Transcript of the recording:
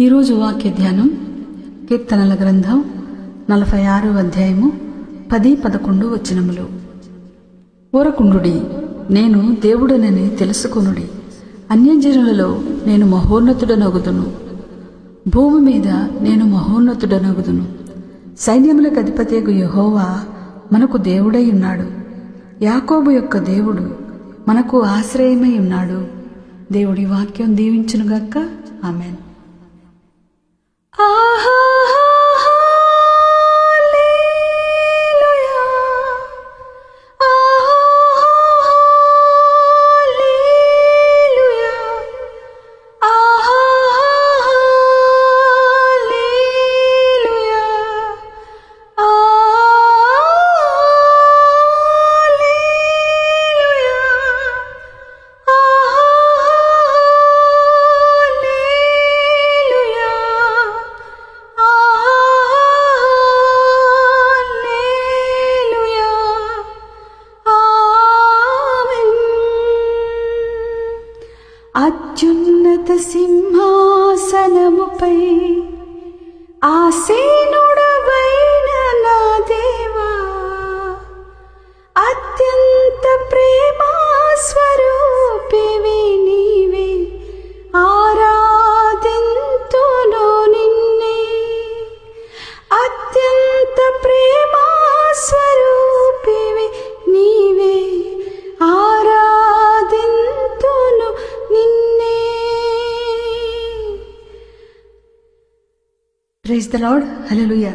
ఈరోజు వాక్య ధ్యానం కీర్తనల గ్రంథం 46వ అధ్యాయము 10-11 వచనములు. ఊరకుండుడి, నేను దేవుడనని తెలుసుకొనుడి. అన్యజనులలో నేను మహోన్నతుడనగుదును, భూమి మీద నేను మహోన్నతుడనగుదును. సైన్యములకు అధిపతియగు యెహోవా మనకు దేవుడై ఉన్నాడు. యాకోబు యొక్క దేవుడు మనకు ఆశ్రయమై ఉన్నాడు. దేవుడి వాక్యం దీవించునుగాక. ఆమెన్. అత్యున్నత సింహాసనముపై ఆసీనుడవైన నా దేవా, అత్యంత ప్రేమా స్వరూపివి నీవే, ఆరాధింతును నిన్నే. అత్యంత ప్రేమా స్వరూపివి నీవే, ఆరాధింతును నిన్నే. Praise the Lord. హల్లెలూయా.